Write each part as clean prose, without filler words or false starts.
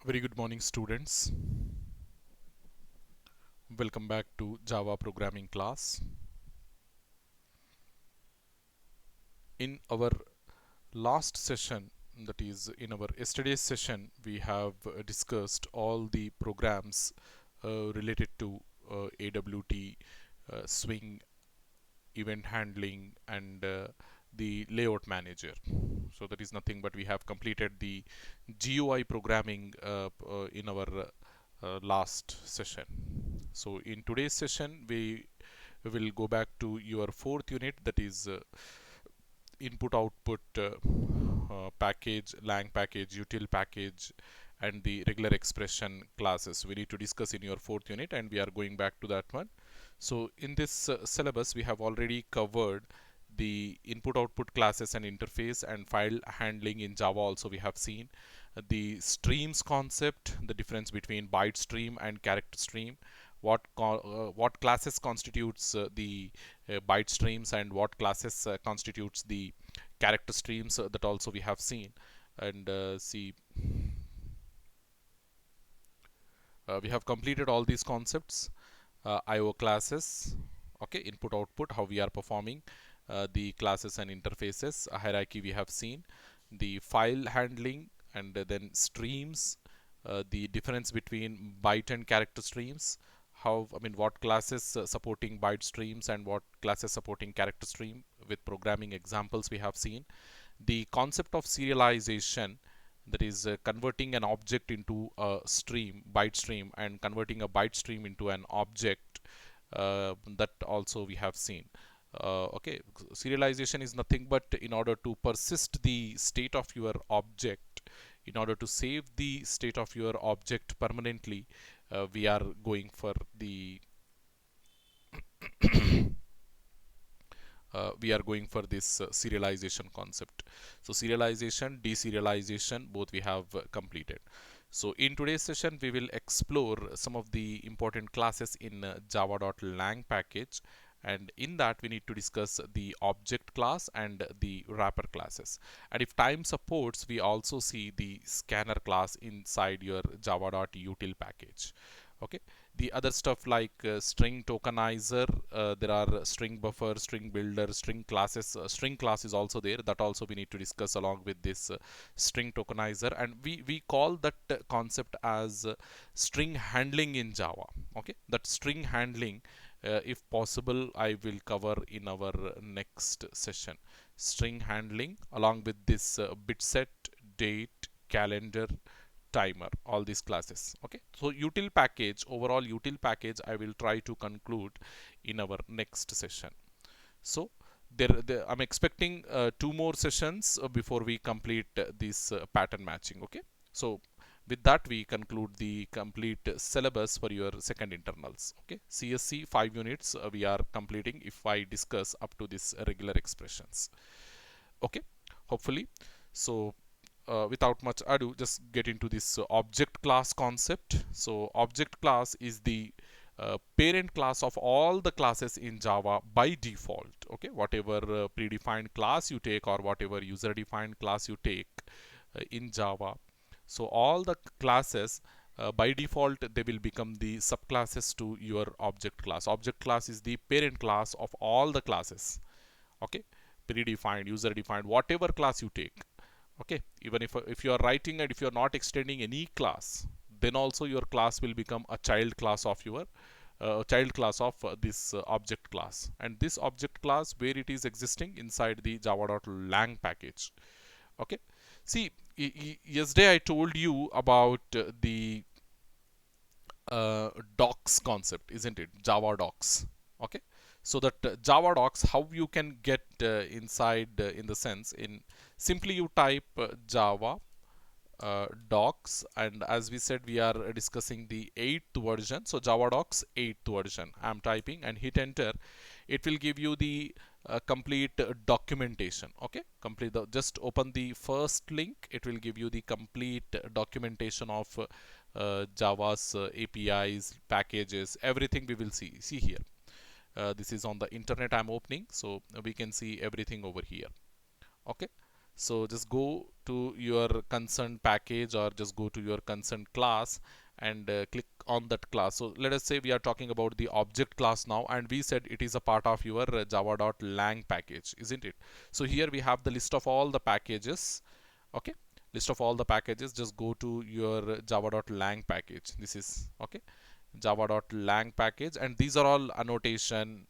Very good morning, students. Welcome back to Java programming class. In our last session, that is in our yesterday's session, we have discussed all the programs related to AWT, Swing, event handling, and the layout manager. So that is nothing but we have completed the GUI programming in our last session. So in today's session, we will go back to your fourth unit, that is input output package, lang package, util package, and the regular expression classes. We need to discuss in your fourth unit, and we are going back to that one. So in this syllabus, we have already covered the input output classes and interface and file handling in Java. Also we have seen the streams concept, the difference between byte stream and character stream, what classes constitutes the byte streams and what classes constitutes the character streams, that also we have seen. And see, we have completed all these concepts. IO classes, okay, input output, how we are performing the classes and interfaces, a hierarchy we have seen, the file handling, and then streams, the difference between byte and character streams, what classes supporting byte streams and what classes supporting character stream, with programming examples we have seen. The concept of serialization, that is converting an object into a stream, byte stream, and converting a byte stream into an object, that also we have seen. Okay, serialization is nothing but in order to persist the state of your object, in order to save the state of your object permanently, we are going for the this serialization concept. So serialization, deserialization, both we have completed. So in today's session, we will explore some of the important classes in java.lang package, and in that we need to discuss the object class and the wrapper classes, and if time supports, we also see the scanner class inside your java.util package. Okay, the other stuff like string tokenizer, there are string buffer, string builder, string classes, string class is also there, that also we need to discuss along with this string tokenizer, and we call that concept as string handling in Java. Okay, that string handling, if possible, I will cover in our next session. String handling along with this bit set, date, calendar, timer, all these classes. Okay, so util package, overall util package, I will try to conclude in our next session. So I'm expecting two more sessions before we complete this pattern matching. Okay, so with that we conclude the complete syllabus for your second internals. Okay, CSC 5 units we are completing if I discuss up to this regular expressions. Okay, hopefully. So without much ado, just get into this object class concept. So object class is the parent class of all the classes in Java by default. Okay, whatever predefined class you take or whatever user defined class you take in Java, so all the classes by default they will become the subclasses to your object class. Object class is the parent class of all the classes. Okay, predefined, user defined, whatever class you take. Okay, even if you are writing and if you are not extending any class, then also your class will become a child class of your this object class, and this object class where it is existing inside the java.lang package. Okay, see, yesterday I told you about the docs concept, isn't it? Java docs. Okay, so that Java docs, how you can get inside, in the sense, in simply you type Java docs, and as we said, we are discussing the 8th version, so Java docs 8th version. I'm typing and hit enter. It will give you the complete documentation. Okay, just open the first link, it will give you the complete documentation of Java's APIs, packages, everything we will see here. This is on the internet I'm opening, so we can see everything over here. Okay, So just go to your concerned package or just go to your concerned class and click on that class. So let us say we are talking about the object class now, and we said it is a part of your java.lang package, isn't it? So here we have the list of all the packages. Okay, list of all the packages. Just go to your java.lang package. This is okay, java.lang package, and these are all annotation,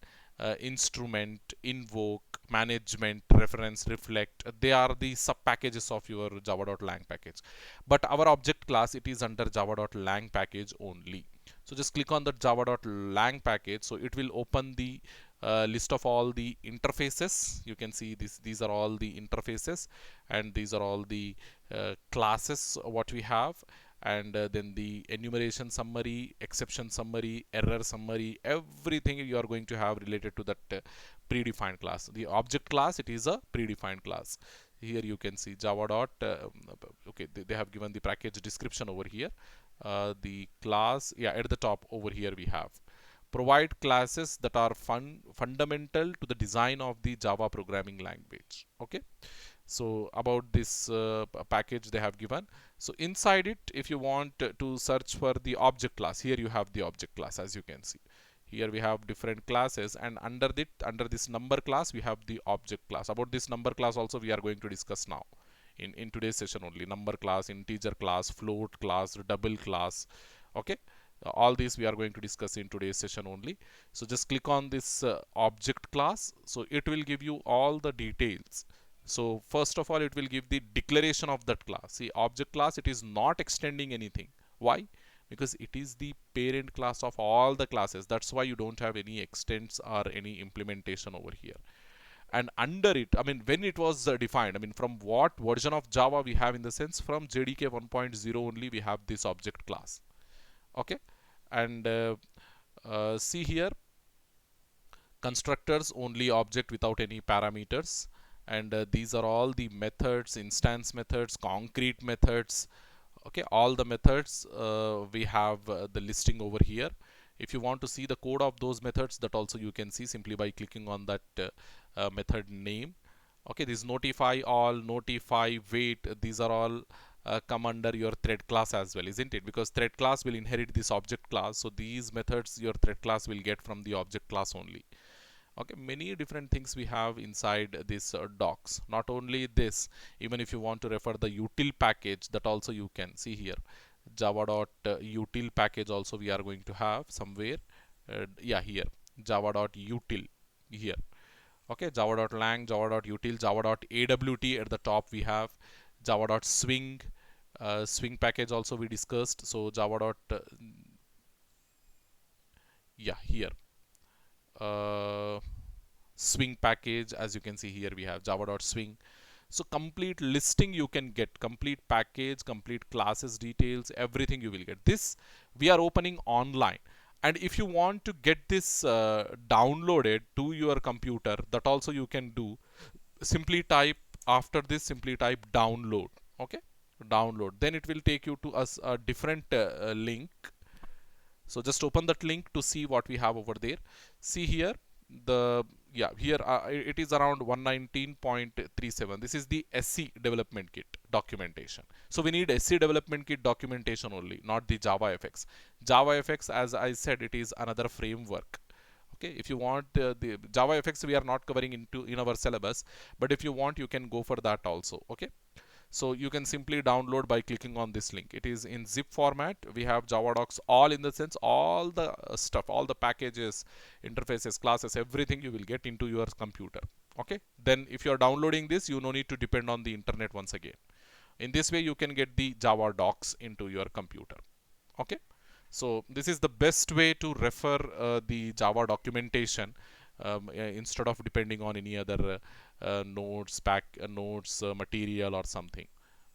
instrument, invoke, management, reference, reflect. They are the sub packages of your java.lang package, but our object class, it is under java.lang package only. So just click on the java.lang package. So it will open the list of all the interfaces. You can see this, these are all the interfaces, and these are all the classes what we have, and then the enumeration summary, exception summary, error summary, everything you are going to have related to that predefined class. The object class, it is a predefined class. Here you can see java dot okay, they have given the package description over here. The class, yeah, at the top over here we have provide classes that are fundamental to the design of the Java programming language. Okay, so about this package they have given. So inside it, if you want to search for the object class, here you have the object class. As you can see, here we have different classes, and under this number class we have the object class. About this number class also we are going to discuss now in today's session only. Number class, integer class, float class, double class. Okay, all these we are going to discuss in today's session only. So just click on this object class. So it will give you all the details. So first of all, it will give the declaration of that class. See, object class, it is not extending anything. Why? Because it is the parent class of all the classes. That's why you don't have any extents or any implementation over here. And under it, I mean, when it was defined, I mean, from what version of Java we have, in the sense from JDK 1.0 only we have this object class. Okay, and see here, constructors only, object without any parameters, and these are all the methods, instance methods, concrete methods. Okay, all the methods we have the listing over here. If you want to see the code of those methods, that also you can see simply by clicking on that method name. Okay, this notify all, notify, wait, these are all come under your thread class as well, isn't it? Because thread class will inherit this object class, so these methods your thread class will get from the object class only. Okay, many different things we have inside this docs. Not only this, even if you want to refer the util package, that also you can see here. Java.util package also we are going to have somewhere. Yeah, here java.util here. Okay, java.lang, java.util, java.awt. At the top we have java.swing, swing package also we discussed. So java. Yeah, here swing package, as you can see here we have java.swing. So complete listing you can get, complete package, complete classes details, everything you will get. This we are opening online, and if you want to get this downloaded to your computer, that also you can do. Simply type, after this simply type download. Okay, download, then it will take you to a different link. So just open that link to see what we have over there. See here, the yeah, here it is around 119.37. This is the SC development kit documentation. So we need SC development kit documentation only, not the JavaFX. JavaFX, as I said, it is another framework. Okay, if you want the JavaFX, we are not covering in our syllabus, but if you want, you can go for that also. Okay, so you can simply download by clicking on this link. It is in zip format. We have Java docs, all in the sense, all the stuff, all the packages, interfaces, classes, everything you will get into your computer. Okay, then if you are downloading this, you no need to depend on the internet once again. In this way you can get the Java docs into your computer. Okay, so this is the best way to refer the Java documentation, instead of depending on any other notes, notes, material or something.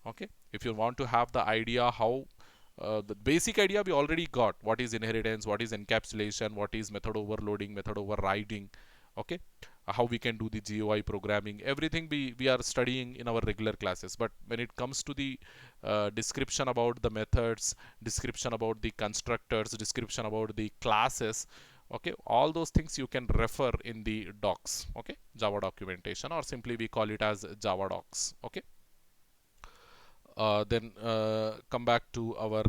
Okay, if you want to have the idea how the basic idea we already got, what is inheritance, what is encapsulation, what is method overloading, method overriding. Okay, how we can do the GUI programming, everything we are studying in our regular classes. But when it comes to the description about the methods, description about the constructors, description about the classes, Okay, all those things you can refer in the docs. Okay, Java documentation, or simply we call it as Java docs. Okay. Then come back to our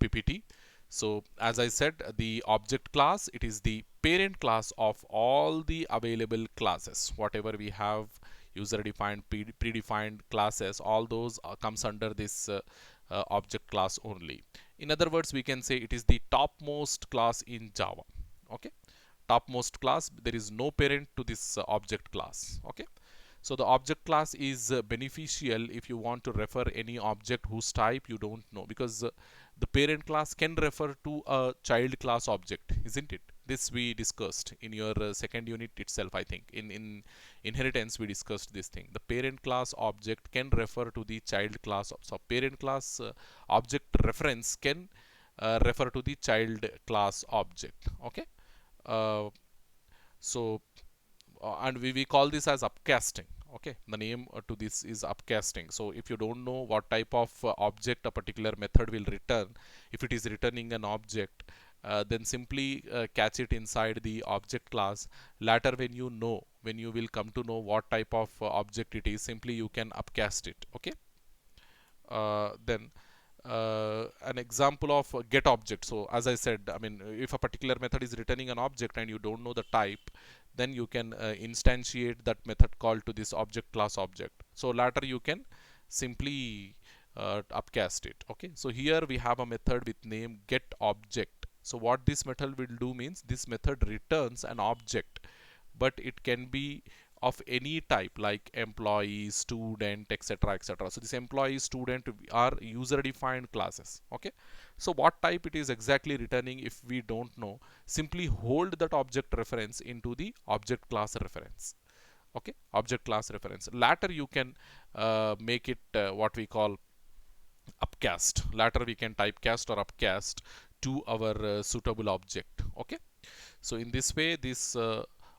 PPT. So as I said, the object class, it is the parent class of all the available classes. Whatever we have user defined, predefined classes, all those comes under this object class only. In other words, we can say it is the topmost class in Java. Okay, topmost class, there is no parent to this object class. Okay, so the object class is beneficial if you want to refer any object whose type you don't know, because the parent class can refer to a child class object, isn't it? This we discussed in your second unit itself, I think. In inheritance, we discussed this thing. The parent class object can refer to the child class. So parent class object reference can refer to the child class object. Okay. Uh, so and we call this as upcasting. Okay, the name to this is upcasting. So if you don't know what type of object a particular method will return, if it is returning an object, then simply catch it inside the object class. Later, when you will come to know what type of object it is, simply you can upcast it. Okay. Then an example of get object. So as I said, I mean, if a particular method is returning an object and you don't know the type, then you can instantiate that method call to this object class object. So later you can simply upcast it. Okay, so here we have a method with name get object. So what this method will do means this method returns an object, but it can be of any type like employee, student, etc, etc. So this employee, student are user defined classes. Okay, so what type it is exactly returning, if we don't know, simply hold that object reference into the object class reference. Okay, object class reference. Later you can make it what we call upcast. Later we can typecast or upcast to our suitable object. Okay, so in this way this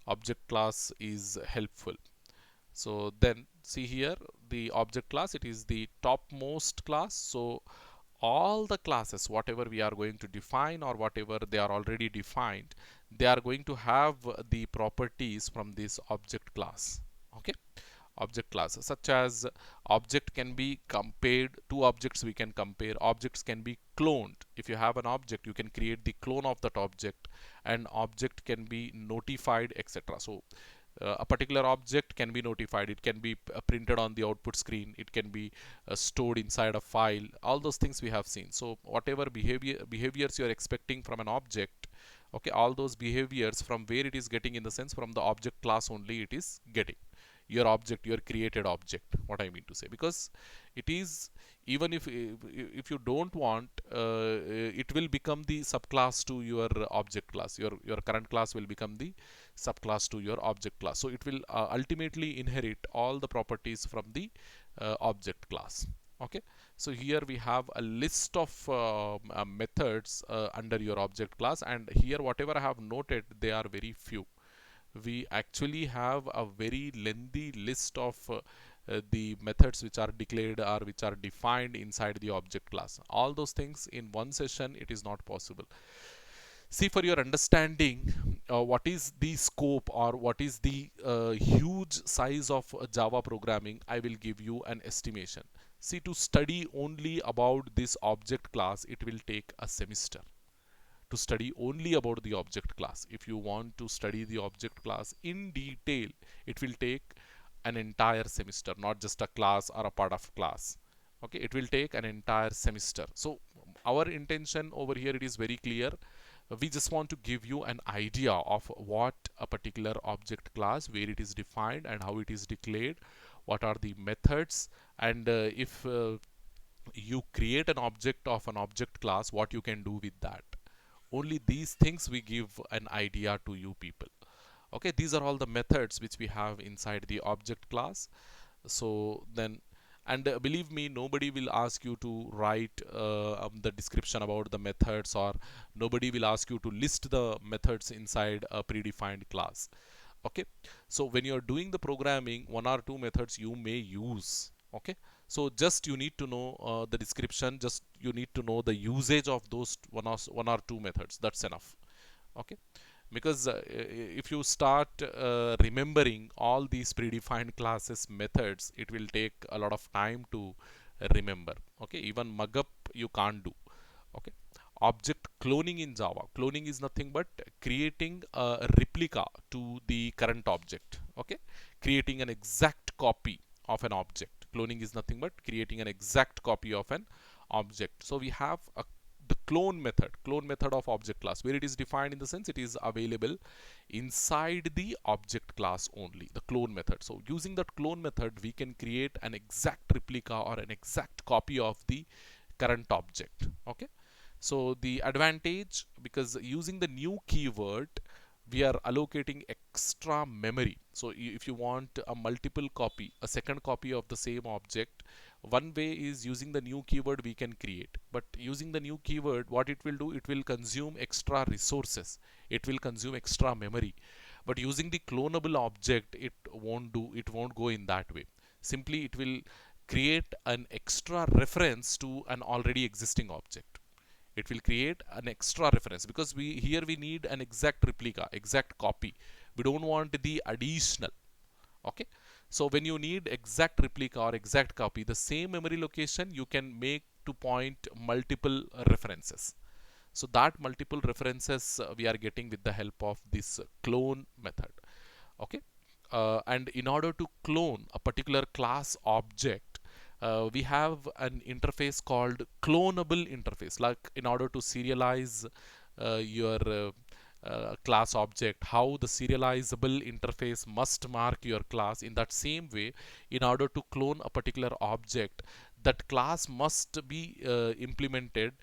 object class is helpful. So then see here, the object class, it is the topmost class. So all the classes whatever we are going to define, or whatever they are already defined, they are going to have the properties from this object class. Okay, object class, such as object can be compared, two objects we can compare, objects can be cloned. If you have an object, you can create the clone of that object, and object can be notified, etc. So a particular object can be notified, it can be printed on the output screen, it can be stored inside a file, all those things we have seen. So whatever behaviors you are expecting from an object, okay, all those behaviors, from where it is getting, in the sense from the object class only it is getting your object, your created object, what I mean to say. Because it is, even if you don't want, it will become the subclass to your object class. Your current class will become the subclass to your object class. So it will ultimately inherit all the properties from the object class. Okay, so here we have a list of methods under your object class, and here whatever I have noted, they are very few. We actually have a very lengthy list of the methods which are declared or which are defined inside the object class. All those things in one session, it is not possible. See, for your understanding, what is the scope, or what is the huge size of Java programming, I will give you an estimation. See, to study only about this object class, it will take a semester. To study only about the object class, if you want to study the object class in detail, it will take an entire semester, not just a class or a part of class. Okay, it will take an entire semester. So our intention over here, it is very clear. We just want to give you an idea of what a particular object class, where it is defined and how it is declared, what are the methods, and if you create an object of an object class, what you can do with that. Only these things we give an idea to you people. Okay, these are all the methods which we have inside the object class. So then, and believe me, nobody will ask you to write the description about the methods, or nobody will ask you to list the methods inside a predefined class. Okay, so when you are doing the programming, one or two methods you may use. Okay, so just you need to know the description, just you need to know the usage of those one or two methods, that's enough. Okay, because if you start remembering all these predefined classes methods, it will take a lot of time to remember. Okay, even mug-up you can't do. Okay, object cloning in Java, cloning is nothing but creating a replica to the current object. Okay, creating an exact copy of an object. Cloning is nothing but creating an exact copy of an object. So we have the clone method of object class, where it is defined in the sense it is available inside the object class only, the clone method. So using that clone method, we can create an exact replica or an exact copy of the current object. Okay, so the advantage, because using the new keyword, we are allocating extra memory. So if you want a multiple copy, a second copy of the same object, one way is using the new keyword we can create. But using the new keyword, what it will do, it will consume extra resources, it will consume extra memory. But using the clonable object, it won't go in that way. Simply it will create an extra reference to an already existing object. It will create an extra reference, because we need an exact replica, exact copy. We don't want the additional. Okay, so when you need exact replica or exact copy, the same memory location you can make to point multiple references. So that multiple references we are getting with the help of this clone method. Okay, and in order to clone a particular class object, we have an interface called clonable interface. Like, in order to serialize your class object, how the serializable interface must mark your class, in that same way, in order to clone a particular object, that class must be implemented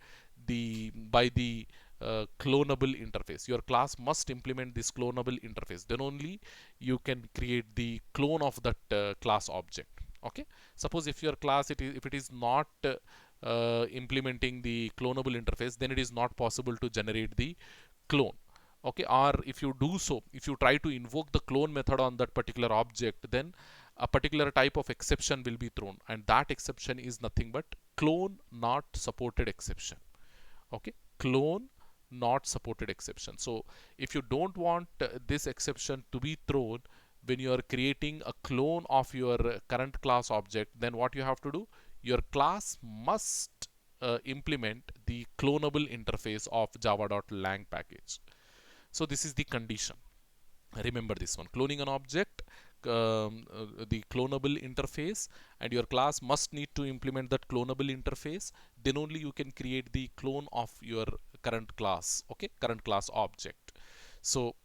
by the clonable interface. Your class must implement this clonable interface, then only you can create the clone of that class object. Okay, suppose if your class, if it is not implementing the clonable interface, then it is not possible to generate the clone. Okay, or if you do so, if you try to invoke the clone method on that particular object, then a particular type of exception will be thrown, and that exception is nothing but clone not supported exception. Okay, clone not supported exception. So if you don't want this exception to be thrown when you are creating a clone of your current class object, then what you have to do, your class must implement the clonable interface of java.lang package. So this is the condition. Remember this one: cloning an object, the clonable interface, and your class must need to implement that clonable interface. Then only you can create the clone of your current class. Okay, current class object. So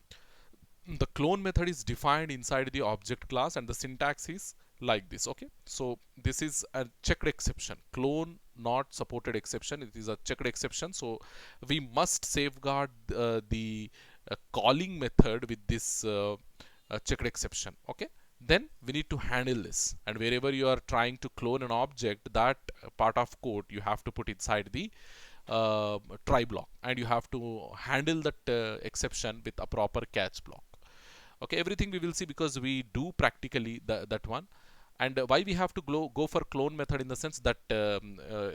the clone method is defined inside the object class, and the syntax is like this. Okay, so this is a checked exception, clone not supported exception. It is a checked exception, so we must safeguard the calling method with this checked exception. Okay, then we need to handle this, and wherever you are trying to clone an object, that part of code you have to put inside the try block, and you have to handle that exception with a proper catch block. Okay, everything we will see, because we do practically that one. And why we have to go for clone method, in the sense that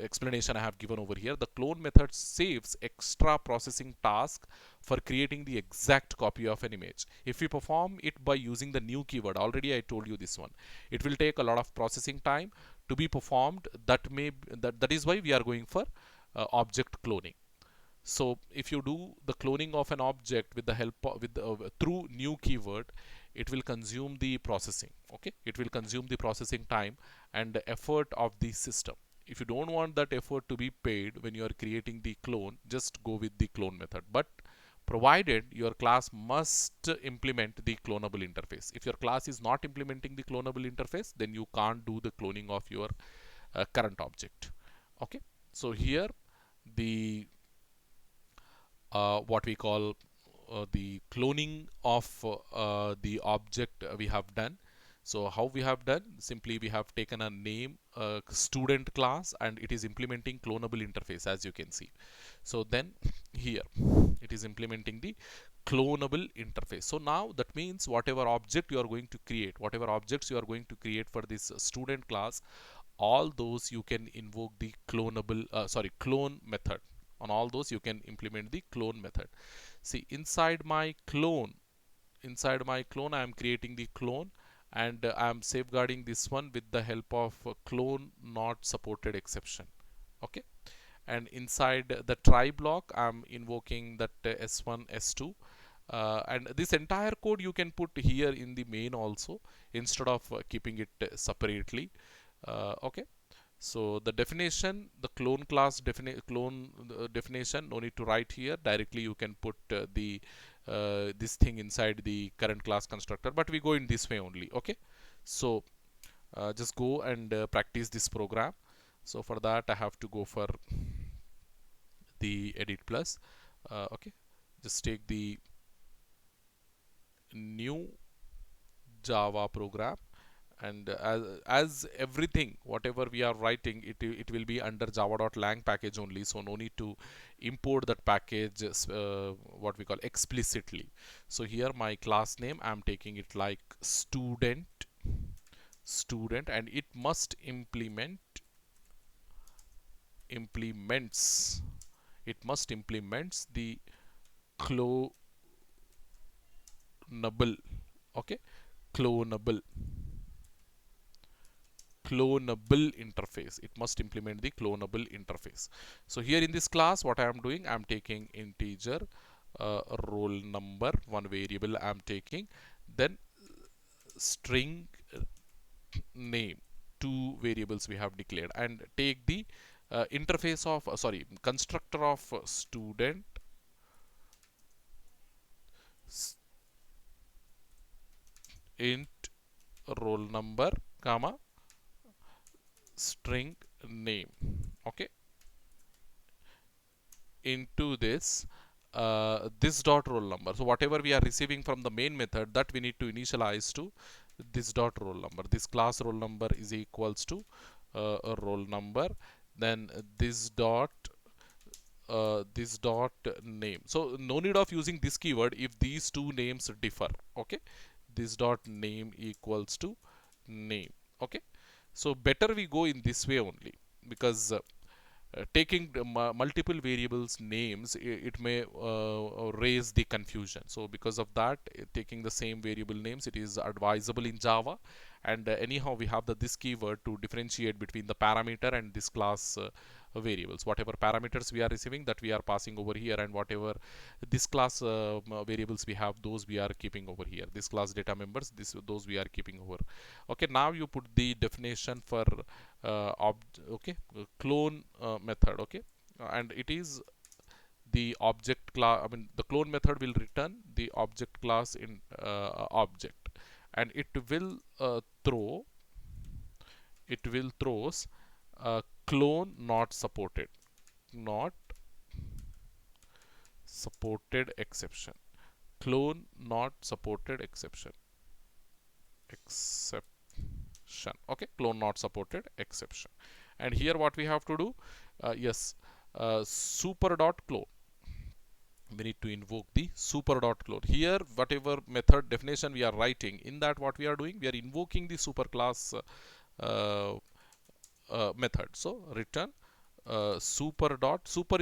explanation I have given over here. The clone method saves extra processing task for creating the exact copy of an image. If we perform it by using the new keyword, already I told you this one, it will take a lot of processing time to be performed. That is why we are going for object cloning. So if you do the cloning of an object with the help of, through new keyword, it will consume the processing. Okay, it will consume the processing time and the effort of the system. If you don't want that effort to be paid when you are creating the clone, just go with the clone method, but provided your class must implement the clonable interface. If your class is not implementing the clonable interface, then you can't do the cloning of your current object. Okay, so here the what we call the cloning of the object we have done. So how we have done? Simply we have taken a name, student class, and it is implementing clonable interface, as you can see. So then here it is implementing the clonable interface. So now that means whatever object you are going to create, whatever objects you are going to create for this student class, all those you can invoke the clone method. On all those you can implement the clone method. See, inside my clone I am creating the clone, and I am safeguarding this one with the help of clone not supported exception. Okay, and inside the try block I'm invoking that s1 s2, and this entire code you can put here in the main also, instead of keeping it separately. Okay, so the definition, the clone class definition, no need to write here. Directly you can put the this thing inside the current class constructor, but we go in this way only. Okay, so just go and practice this program. So for that I have to go for the edit plus. Okay, just take the new Java program, and as everything whatever we are writing, it will be under java.lang package only, so no need to import that package what we call explicitly. So here my class name I'm taking it like student, and it must implements the clonable. Okay, clonable interface. It must implement the clonable interface. So here in this class what I am doing, I am taking integer roll number, one variable I am taking, then string name, two variables we have declared, and take the interface of sorry, constructor of student int roll number comma string name. Okay, into this dot roll number. So whatever we are receiving from the main method, that we need to initialize to this dot roll number. This class roll number is equals to a roll number, then this dot name. So no need of using this keyword if these two names differ. Okay, this dot name equals to name. Okay, so better we go in this way only, because taking multiple variables names, it may raise the confusion. So because of that, taking the same variable names, it is advisable in Java. And anyhow we have this keyword to differentiate between the parameter and this class variables. Whatever parameters we are receiving, that we are passing over here, and whatever this class variables we have, those we are keeping over here. This class data members, those we are keeping over. Okay, now you put the definition for clone method. Okay, and it is the object class. I mean, the clone method will return the object class in object, and it will throws clone not supported exception. Clone not supported exception. Okay, clone not supported exception. And here what we have to do, yes, super dot clone, we need to invoke the super dot clone. Here whatever method definition we are writing, in that what we are doing, we are invoking the super class uh, method. So return super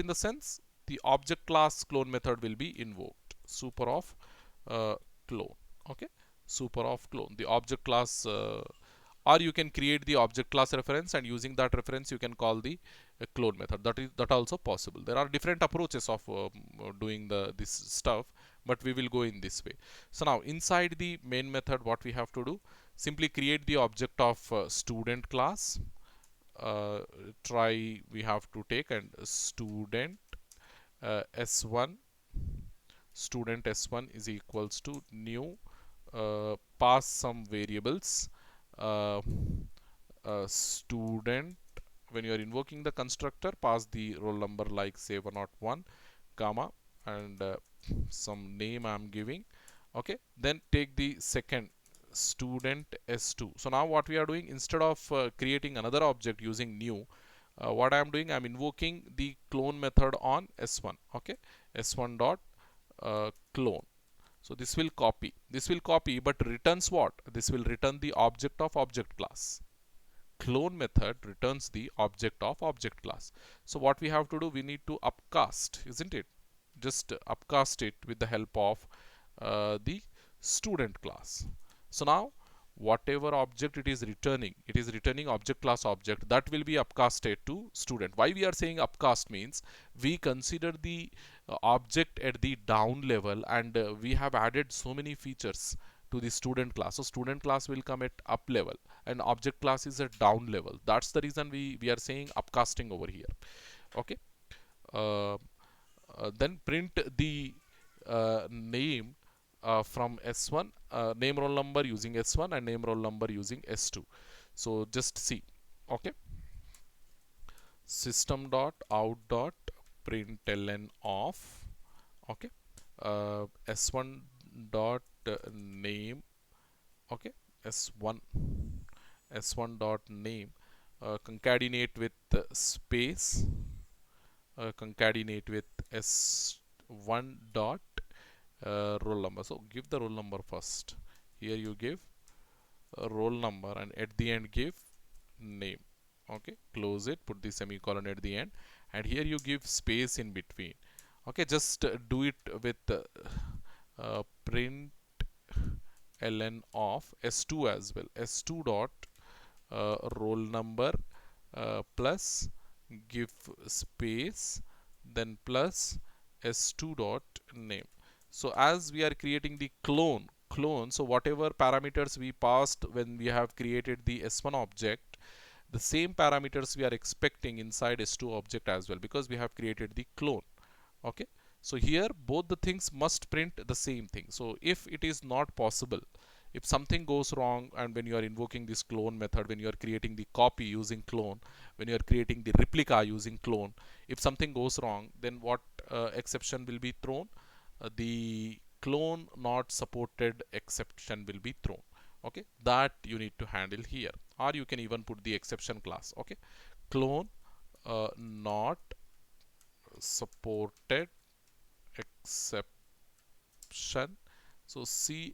in the sense the object class clone method will be invoked, super of clone. Okay, super of clone, the object class, or you can create the object class reference, and using that reference you can call the clone method. That also possible. There are different approaches of doing this stuff, but we will go in this way. So now inside the main method, what we have to do, simply create the object of student class. Try we have to take, and student s1 is equals to new, pass some variables, uh, student, when you are invoking the constructor, pass the roll number like say 101 comma, and some name I am giving. Okay, then take the second student s2. So now what we are doing, instead of creating another object using new, what I am doing, I am invoking the clone method on s1. Okay, s1 dot clone. So this will copy, but returns what? This will return the object of object class. clone method returns the object of object class. So what we have to do, we need to upcast, isn't it? Just upcast it with the help of the student class. So now whatever object it is returning object class object that will be upcasted to student. Why we are saying upcast means we consider the object at the down level, and we have added so many features to the student class. So student class will come at up level and object class is at down level. That's the reason we are saying upcasting over here. Okay. uh, then print the name from S1, name roll number using S1 and name roll number using S2. So just see. Okay. System dot out dot println of, okay, S1 dot name, okay, S1 S1 dot name, concatenate with space, concatenate with S1 dot roll number. So give the roll number first. Here you give a roll number and at the end give name. Okay, close it, put the semicolon at the end, and here you give space in between. Okay, just do it with print ln of S2 as well. S2 dot roll number plus give space, then plus S2 dot name. So as we are creating the clone, so whatever parameters we passed when we have created the S1 object, the same parameters we are expecting inside S2 object as well, because we have created the clone. Okay, so here both the things must print the same thing. So if it is not possible, if something goes wrong, and when you are invoking this clone method, when you are creating the copy using clone, when you are creating the replica using clone, if something goes wrong, then what exception will be thrown? The clone not supported exception will be thrown. Okay, that you need to handle here, or you can even put the exception class. Okay, clone not supported exception. So CE,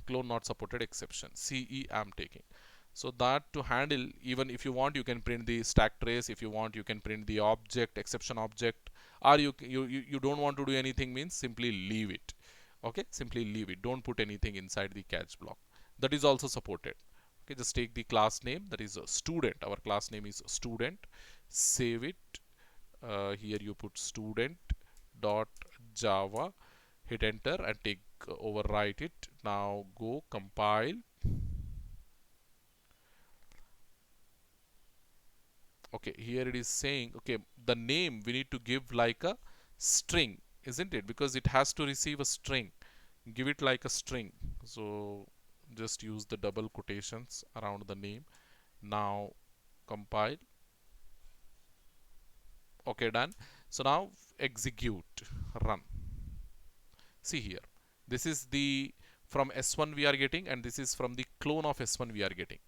clone not supported exception, CE I am taking. So that to handle, even if you want, you can print the stack trace. If you want, you can print the object, exception object, or you don't want to do anything, means simply leave it. Okay, simply leave it. Don't put anything inside the catch block. That is also supported. Okay, just take the class name, that is a student. Our class name is student. Save it. Here you put student dot java, hit enter and take overwrite it. Now go compile. Okay, here it is saying, okay, the name we need to give like a string, isn't it? Because it has to receive a string. Give it like a string. So just use the double quotations around the name. Now compile. Okay, done. So now execute, run. See here, this is the from S1 we are getting, and this is from the clone of S1 we are getting.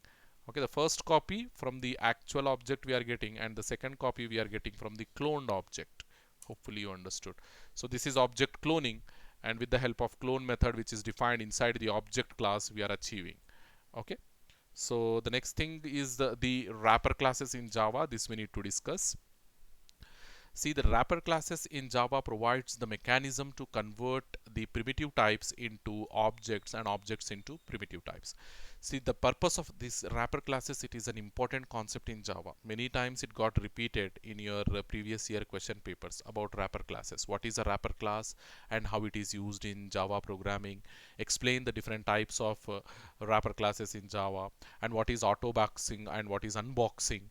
Okay, the first copy from the actual object we are getting, and the second copy we are getting from the cloned object. Hopefully you understood. So this is object cloning, and with the help of clone method, which is defined inside the object class, we are achieving. Okay, so the next thing is the wrapper classes in Java. This we need to discuss. See, the wrapper classes in Java provides the mechanism to convert the primitive types into objects and objects into primitive types. See, the purpose of this wrapper classes, it is an important concept in Java. Many times it got repeated in your previous year question papers about wrapper classes. What is a wrapper class and how it is used in Java programming? Explain the different types of wrapper classes in Java, and what is autoboxing and what is unboxing.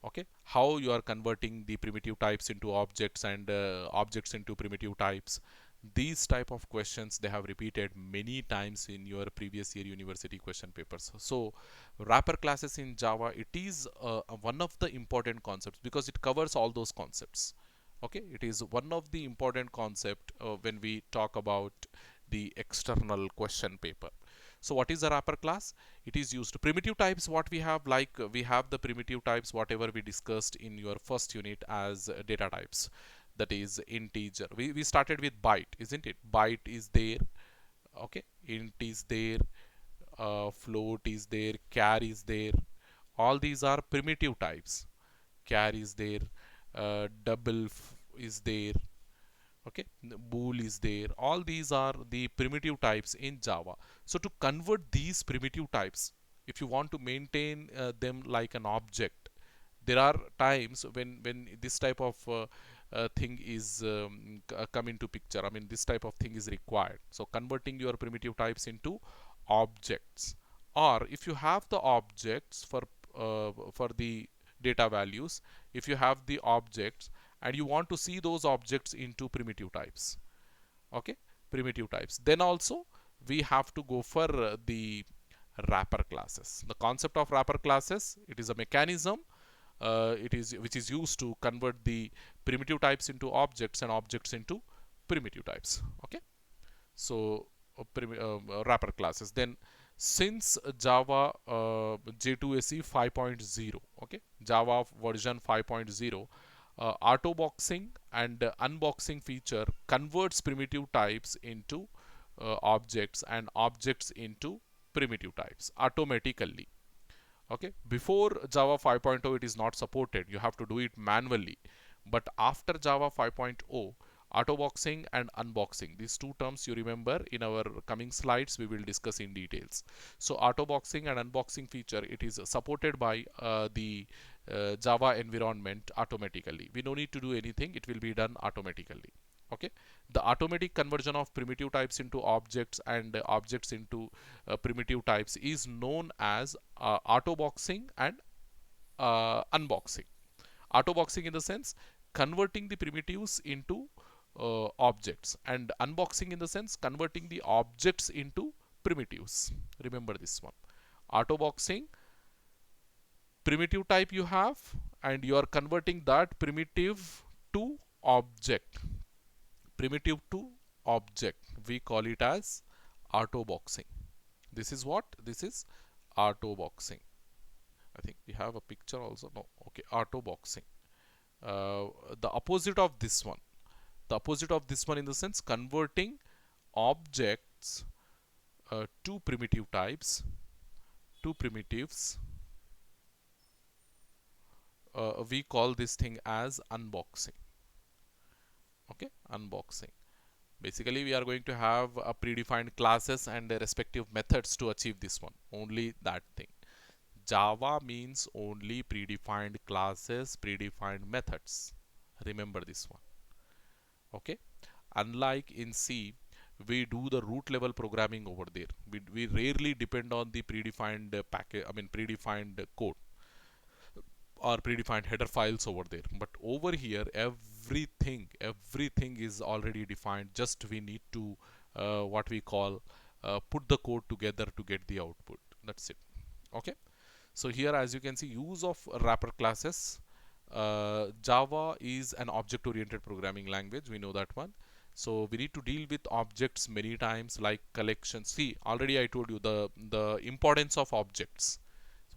Okay, how you are converting the primitive types into objects and objects into primitive types. These type of questions they have repeated many times in your previous year university question papers. So wrapper classes in Java, it is one of the important concepts because it covers all those concepts. Okay, it is one of the important concept when we talk about the external question paper. So what is a wrapper class? It is used to primitive types. What we have, like we have the primitive types whatever we discussed in your first unit as data types, that is integer. We started with byte, isn't it? Byte is there. Okay, int is there, float is there, char is there. All these are primitive types. Char is there, double is there, okay, bool is there. All these are the primitive types in Java. So to convert these primitive types, if you want to maintain them like an object, there are times when this type of thing is come into picture. I mean, this type of thing is required. So converting your primitive types into objects, or if you have the objects for the data values, if you have the objects and you want to see those objects into primitive types, okay, primitive types, then also we have to go for the wrapper classes. The concept of wrapper classes, it is a mechanism it is which is used to convert the primitive types into objects and objects into primitive types. Okay, so wrapper classes. Then since Java J2SE 5.0, okay, Java version 5.0, auto boxing and unboxing feature converts primitive types into objects and objects into primitive types automatically. Okay, before Java 5.0 it is not supported, you have to do it manually, but after Java 5.0, auto boxing and unboxing, these two terms you remember, in our coming slides we will discuss in details. So auto boxing and unboxing feature, it is supported by the Java environment automatically. We no need to do anything, it will be done automatically. Okay, the automatic conversion of primitive types into objects and objects into primitive types is known as auto boxing and unboxing. Auto boxing in the sense converting the primitives into objects, and unboxing in the sense converting the objects into primitives. Remember this one. Auto boxing, primitive type you have, and you are converting that primitive to object. Primitive to object, we call it as auto boxing. This is what? This is auto boxing. I think we have a picture also. No, okay, auto boxing. The opposite of this one. The opposite of this one in the sense converting objects to primitive types, to primitives. We call this thing as unboxing. Okay, unboxing. Basically, we are going to have a predefined classes and respective methods to achieve this one. Only that thing. Java means only predefined classes, predefined methods. Remember this one. Okay. Unlike in C, we do the root level programming over there. We rarely depend on the predefined package, I mean predefined code or predefined header files over there. But over here, everything is already defined. Just we need to what we call put the code together to get the output. That's it. Okay. So here, as you can see, use of wrapper classes. Java is an object-oriented programming language. We know that one. So we need to deal with objects many times, like collections. See, already I told you the importance of objects.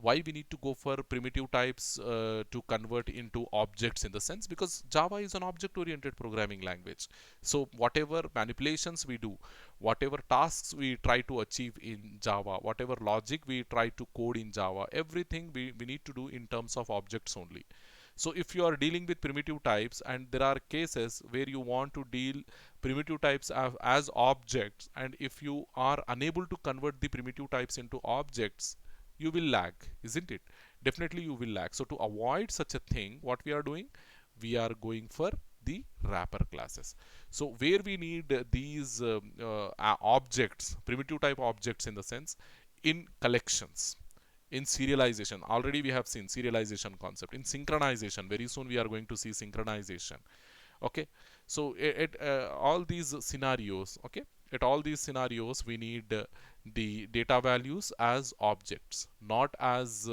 Why we need to go for primitive types to convert into objects, in the sense because Java is an object oriented programming language. So whatever manipulations we do, whatever tasks we try to achieve in Java, whatever logic we try to code in Java, everything we need to do in terms of objects only. So if you are dealing with primitive types, and there are cases where you want to deal primitive types as objects, and if you are unable to convert the primitive types into objects, you will lag, isn't it? Definitely you will lag. So to avoid such a thing, what we are doing, we are going for the wrapper classes. So where we need these objects, primitive type objects, in the sense in collections, in serialization. Already we have seen serialization concept. In synchronization, very soon we are going to see synchronization. Okay, so at all these scenarios, okay, at all these scenarios we need the data values as objects, not as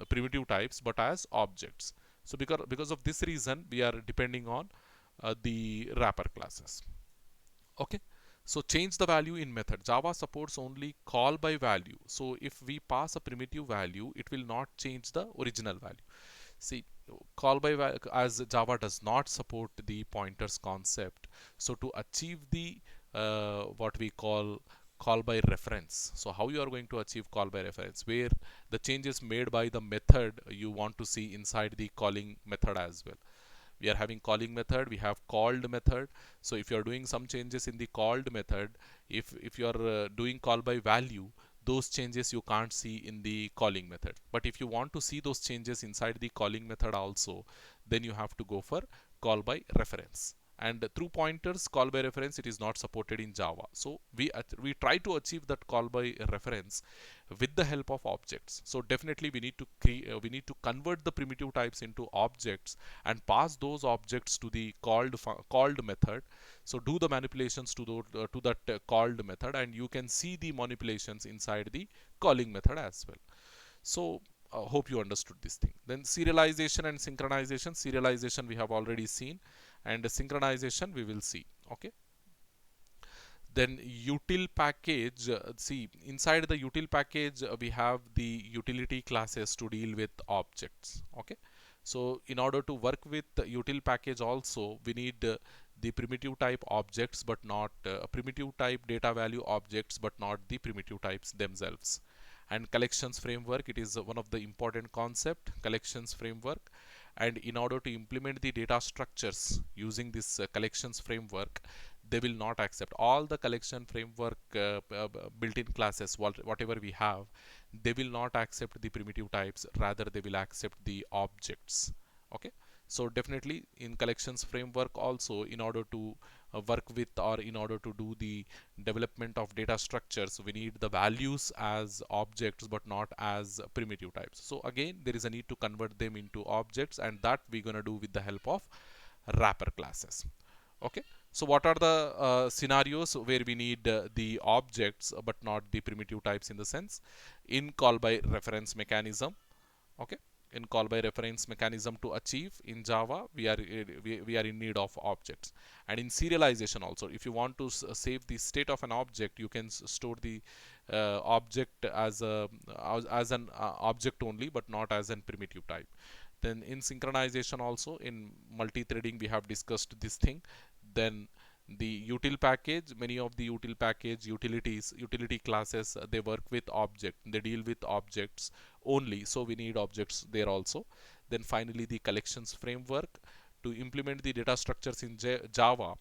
primitive types, but as objects. So because of this reason, we are depending on the wrapper classes. Okay, so change the value in method. Java supports only call by value. So if we pass a primitive value, it will not change the original value. See, call by value, as Java does not support the pointers concept. So to achieve the what we call call by reference. So how you are going to achieve call by reference, where the changes made by the method you want to see inside the calling method as well. We are having calling method, we have called method. So if you are doing some changes in the called method, if you are doing call by value, those changes you can't see in the calling method. But if you want to see those changes inside the calling method also, then you have to go for call by reference. And through pointers, call by reference, it is not supported in Java. So we try to achieve that call by reference with the help of objects. So definitely we need to we need to convert the primitive types into objects and pass those objects to the called method. So do the manipulations to that called method, and you can see the manipulations inside the calling method as well. So hope you understood this thing. Then serialization and synchronization. Serialization we have already seen, and synchronization we will see. Okay. Then util package, see inside the util package we have the utility classes to deal with objects. Okay, so in order to work with the util package also, we need the primitive type objects but not primitive type data value objects, but not the primitive types themselves. And collections framework, it is one of the important concept, collections framework. And in order to implement the data structures using this collections framework, they will not accept all the collection framework built-in classes, whatever we have. They will not accept the primitive types, rather they will accept the objects. Okay, so definitely in collections framework also, in order to work with, or in order to do the development of data structures, we need the values as objects but not as primitive types. So again there is a need to convert them into objects, and that we're going to do with the help of wrapper classes. Okay, so what are the scenarios where we need the objects but not the primitive types? In the sense, in call by reference mechanism. Okay, in call by reference mechanism to achieve in Java, we are in need of objects. And in serialization also, if you want to save the state of an object, you can store the object as an object only, but not as an primitive type. Then in synchronization also, in multi-threading, we have discussed this thing. Then the util package, many of the util package utility classes, they work with object, they deal with objects only, so we need objects there also. Then finally the collections framework, to implement the data structures in Java.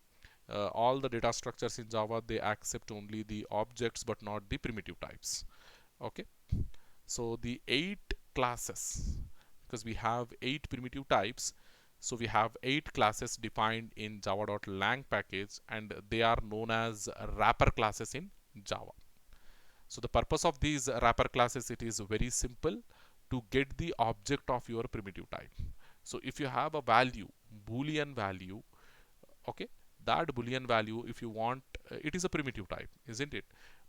All the data structures in Java, they accept only the objects but not the primitive types. Okay, so the 8 classes, because we have 8 primitive types, so we have 8 classes defined in java.lang package, and they are known as wrapper classes in Java. So the purpose of these wrapper classes, it is very simple, to get the object of your primitive type. So if you have a value, boolean value, okay, that boolean value, if you want, it is a primitive type, isn't it?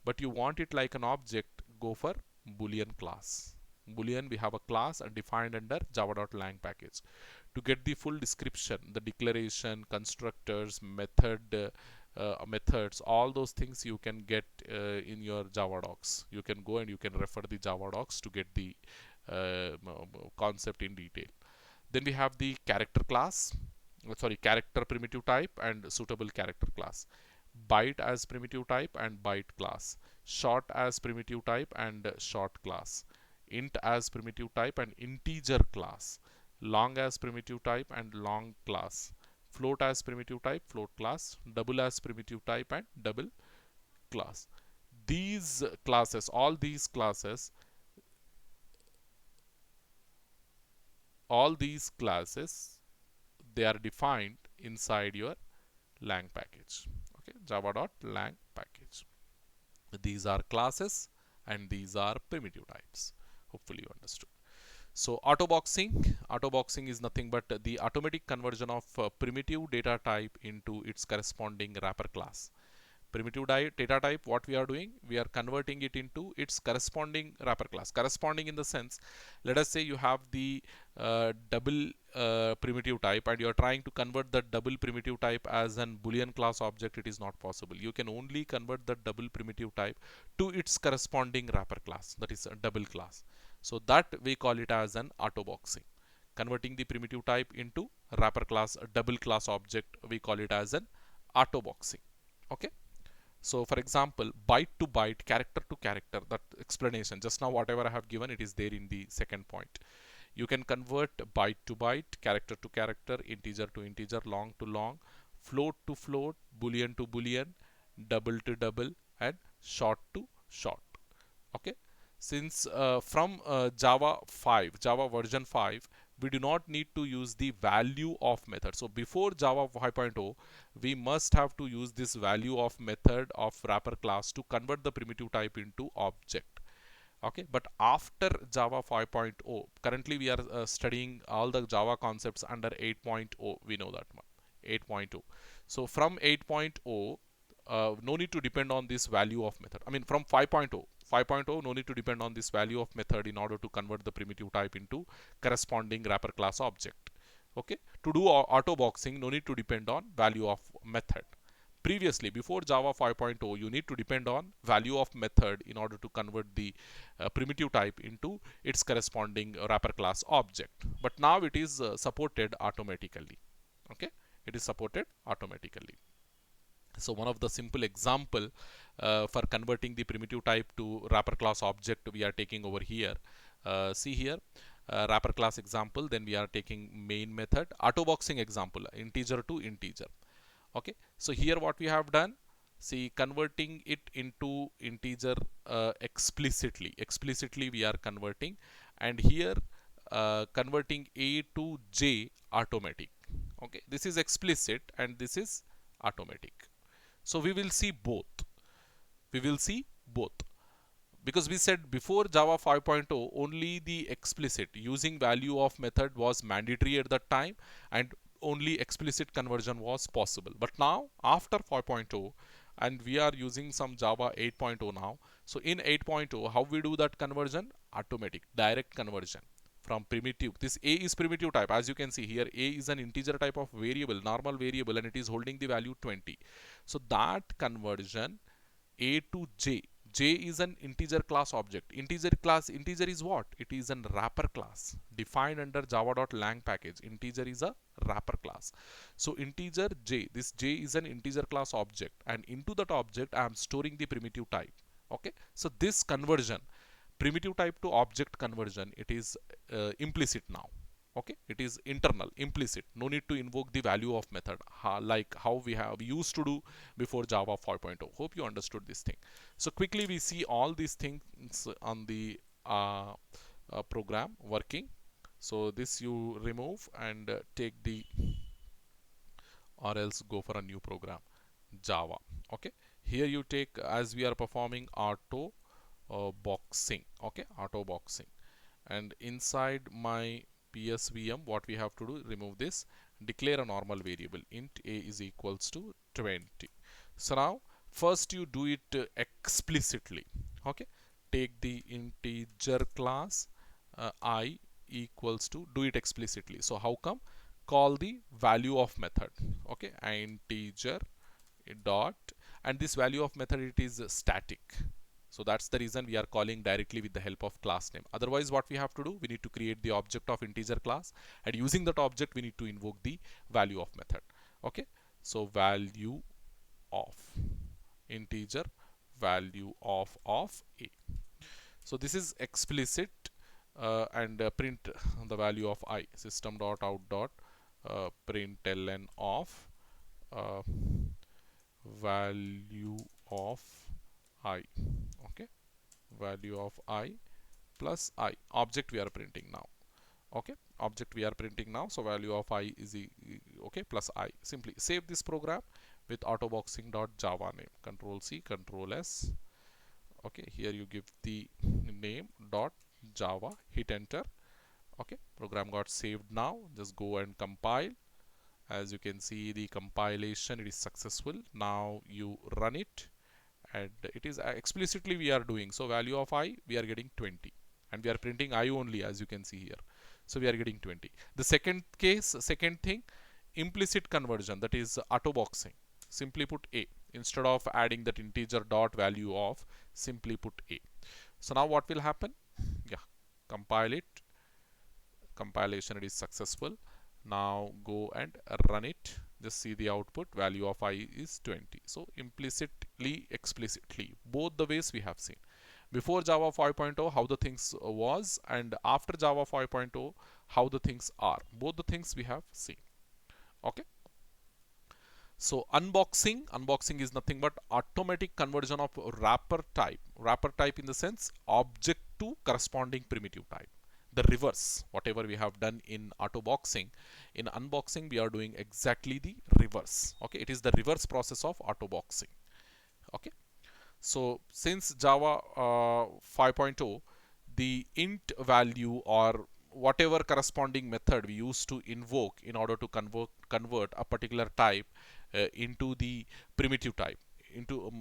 But you want it like an object, go for boolean class. Boolean, we have a class defined under java.lang package. To get the full description, the declaration, constructors, methods, all those things you can get in your Java docs. You can go and you can refer the Java docs to get the concept in detail. Then we have the character class, character primitive type and suitable character class. Byte as primitive type and byte class. Short as primitive type and short class. Int as primitive type and integer class. Long as primitive type and long class. Float as primitive type, float class. Double as primitive type and double class. These classes, all these classes, they are defined inside your lang package. Okay, java.lang package. These are classes and these are primitive types. Hopefully you understood. So autoboxing is nothing but the automatic conversion of primitive data type into its corresponding wrapper class. Primitive data type, what we are doing, we are converting it into its corresponding wrapper class. Corresponding in the sense, let us say you have the double primitive type and you are trying to convert the double primitive type as an boolean class object. It is not possible. You can only convert the double primitive type to its corresponding wrapper class, that is a double class. So that we call it as an autoboxing. Converting the primitive type into wrapper class, a double class object, we call it as an autoboxing. Okay, So for example, byte to byte, character to character, that explanation just now whatever I have given, it is there in the second point. You can convert byte to byte, character to character, integer to integer, long to long, float to float, boolean to boolean, double to double, and short to short. Okay, since from Java 5, Java version 5, we do not need to use the value of method. So before Java 5.0, we must have to use this value of method of wrapper class to convert the primitive type into object. Okay, but after Java 5.0, currently we are studying all the Java concepts under 8.0, we know that one, 8.0. So from 8.0, no need to depend on this value of method. I mean from 5.0, 5.0, no need to depend on this value of method in order to convert the primitive type into corresponding wrapper class object. Okay, to do auto boxing, no need to depend on value of method. Previously, before Java 5.0, you need to depend on value of method in order to convert the primitive type into its corresponding wrapper class object. But now it is supported automatically. Okay, it is supported automatically. So one of the simple example for converting the primitive type to wrapper class object we are taking over here. See here, wrapper class example, then we are taking main method, auto boxing example, integer to integer. Okay, so here what we have done, see, converting it into integer explicitly we are converting, and here converting a to j automatic. Okay, this is explicit and this is automatic. So we will see both. We will see both. Because we said before Java 5.0, only the explicit using value of method was mandatory at that time, and only explicit conversion was possible. But now after 5.0, and we are using some Java 8.0 now. So in 8.0, how we do that conversion? Automatic, direct conversion from primitive. This a is primitive type, as you can see here. A is an integer type of variable, normal variable, and it is holding the value 20. So that conversion, a to j, j is an integer class object. Integer is what? It is an wrapper class defined under java.lang package. Integer is a wrapper class. So integer j, this j is an integer class object, and into that object I am storing the primitive type. Okay, so this conversion, primitive type to object conversion, it is implicit now. Okay, it is internal, implicit, no need to invoke the value of method like how we have used to do before Java 5.0. Hope you understood this thing. So quickly we see all these things on the program working. So this you remove and take the, or else go for a new program, Java. Okay, here you take, as we are performing auto boxing. Okay, auto boxing, and inside my PSVM, what we have to do, remove this, declare a normal variable, int a is equals to 20. So now first you do it explicitly. Okay, take the integer class I equals to, do it explicitly. So how come? Call the value of method. Okay, integer dot, and this value of method, it is static. So that's the reason we are calling directly with the help of class name. Otherwise what we have to do, we need to create the object of integer class, and using that object we need to invoke the value of method. Okay, so value of integer, value of a. So this is explicit, and print the value of I, system dot out dot println of uh, value of I. Okay, value of I plus I, object we are printing now. Okay, object we are printing now, so value of I is okay, plus I. Simply save this program with autoboxing.java name, control C, control S. Okay, here you give the name dot java, hit enter. Okay, program got saved. Now just go and compile. As you can see, the compilation, it is successful. Now you run it, and it is explicitly we are doing. So value of I, we are getting 20, and we are printing I only, as you can see here. So we are getting 20. The second case, second thing, implicit conversion, that is auto boxing. Simply put a, instead of adding that integer dot value of, simply put a. So now what will happen? Yeah, compile it. Compilation, it is successful. Now go and run it. Just see the output, value of I is 20. So implicitly explicitly. Both the ways we have seen. Before Java 5.0, how the things was, and after Java 5.0, how the things are. Both the things we have seen. Okay. So unboxing is nothing but automatic conversion of wrapper type in the sense object to corresponding primitive type. The reverse, whatever we have done in autoboxing, in unboxing we are doing exactly the reverse. Okay, it is the reverse process of autoboxing. Okay, so since Java 5.0, the int value or whatever corresponding method we used to invoke in order to convert a particular type into the primitive type, into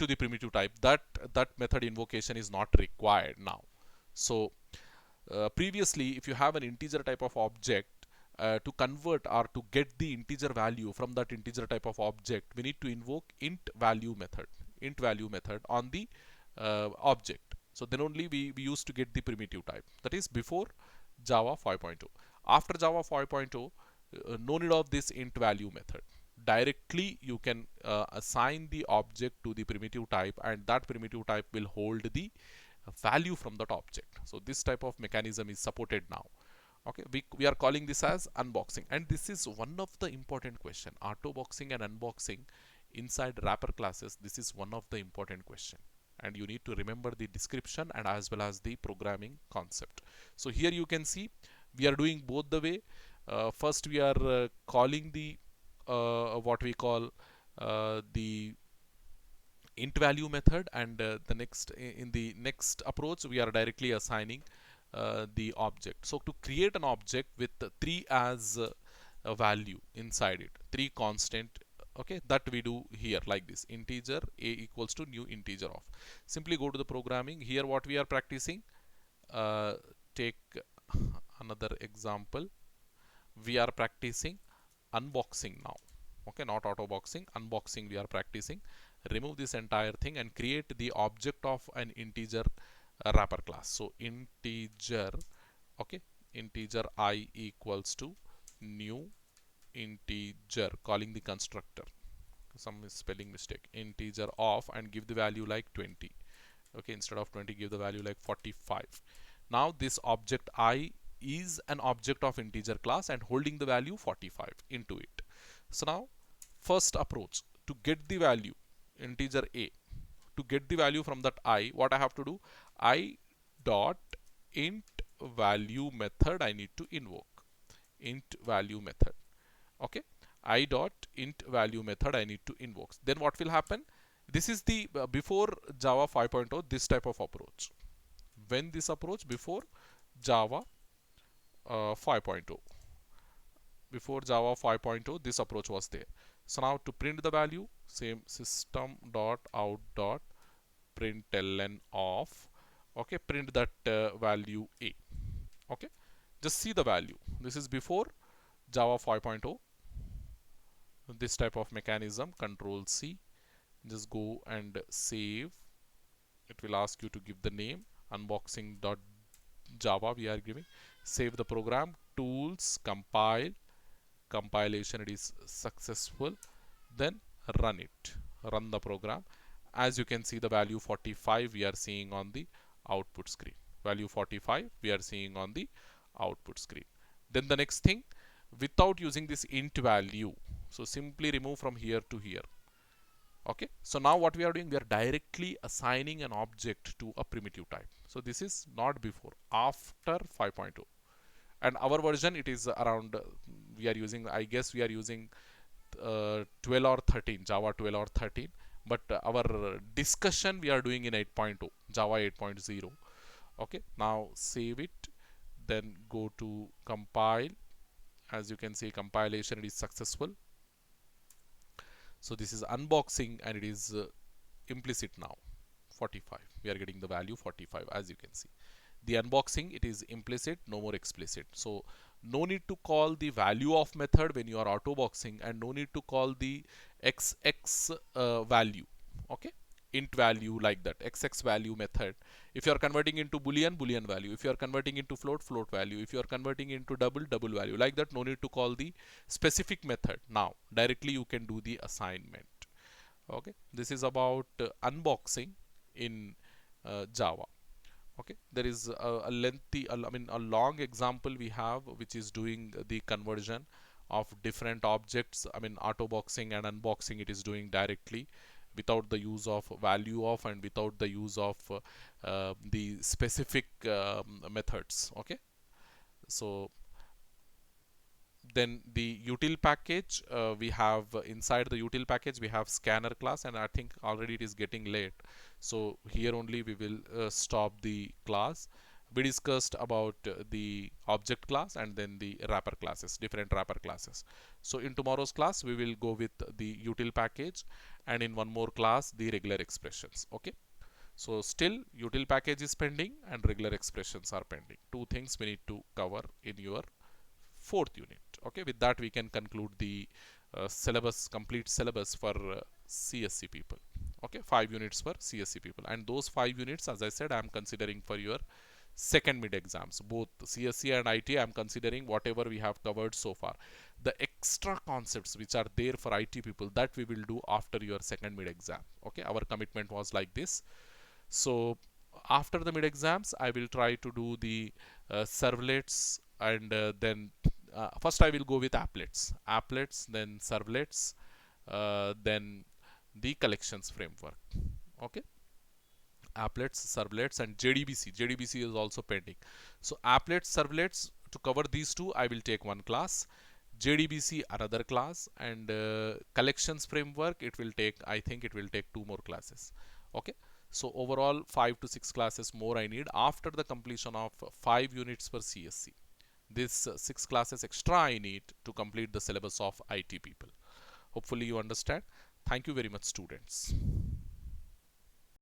the primitive type, that method invocation is not required now. So previously, if you have an integer type of object, to convert or to get the integer value from that integer type of object, we need to invoke int value method on the object. So then only we used to get the primitive type. That is before Java 5.0. After Java 5.0, no need of this int value method. Directly you can assign the object to the primitive type, and that primitive type will hold the value from that object. So this type of mechanism is supported now. Okay, we are calling this as unboxing, and this is one of the important question. Autoboxing and unboxing inside wrapper classes, this is one of the important question, and you need to remember the description and as well as the programming concept. So here you can see we are doing both the way. First we are calling the what we call the int value method, and the next in the next approach we are directly assigning the object. So to create an object with 3 as a value inside it, 3 constant, okay, that we do here like this: integer a equals to new integer of. Simply go to the programming. Here what we are practicing, take another example. We are practicing unboxing now. Okay, not autoboxing, unboxing we are practicing. Remove this entire thing and create the object of an integer wrapper class. So integer, okay, integer I equals to new integer, calling the constructor, some spelling mistake, integer of, and give the value like 20. Okay, instead of 20 give the value like 45. Now this object I is an object of integer class and holding the value 45 into it. So now first approach, to get the value integer a, to get the value from that I, what I have to do, I dot int value method I need to invoke. Int value method. Okay, I dot int value method I need to invoke. Then what will happen? This is the before Java 5.0, this type of approach. When this approach before Java 5.0, before Java 5.0, this approach was there. So now to print the value, same system dot out dot println of, okay, print that value a. Okay, just see the value. This is before Java 5.0. This type of mechanism, Control C, just go and save. It will ask you to give the name, unboxing.java we are giving. Save the program, tools, compile, compilation, it is successful. Then run it, run the program. As you can see, the value 45 we are seeing on the output screen. Value 45 we are seeing on the output screen. Then the next thing, without using this int value, so simply remove from here to here. Okay, so now what we are doing, we are directly assigning an object to a primitive type. So this is not before, after 5.0. And our version, it is around, we are using, I guess we are using 12 or 13, Java 12 or 13. But our discussion we are doing in 8.0, Java 8.0. Okay, now save it, then go to compile. As you can see, compilation, it is successful. So this is unboxing, and it is implicit now 45. We are getting the value 45, as you can see. The unboxing, it is implicit, no more explicit. So no need to call the value of method when you are autoboxing, and no need to call the xx value, okay, int value like that, xx value method. If you are converting into boolean, boolean value. If you are converting into float, float value. If you are converting into double, double value, like that. No need to call the specific method. Now directly you can do the assignment. Okay, this is about unboxing in Java. Okay, there is a lengthy, I mean a long example we have which is doing the conversion of different objects. I mean auto boxing and unboxing it is doing directly without the use of value of and without the use of the specific methods. Okay, so then the util package, we have inside the util package we have scanner class, and I think already it is getting late, so here only we will stop the class. We discussed about the object class and then the wrapper classes, different wrapper classes. So in tomorrow's class we will go with the util package, and in one more class the regular expressions. Okay, so still util package is pending and regular expressions are pending. Two things we need to cover in your fourth unit. Okay, with that we can conclude the syllabus, complete syllabus for CSC people. Okay, 5 units for CSC people, and those 5 units, as I said, I am considering for your second mid exams. Both CSC and IT, I am considering whatever we have covered so far. The extra concepts which are there for IT people, that we will do after your second mid exam. Okay, our commitment was like this. So after the mid exams I will try to do the servlets, and then first I will go with applets, then servlets, then the collections framework. Okay, applets, servlets, and JDBC is also pending. So applets, servlets, to cover these two I will take one class, JDBC another class, and collections framework it will take, I think it will take 2 more classes. Okay, so overall 5 to 6 classes more I need after the completion of 5 units for CSC. This 6 classes extra I need to complete the syllabus of IT people. Hopefully you understand. Thank you very much, students.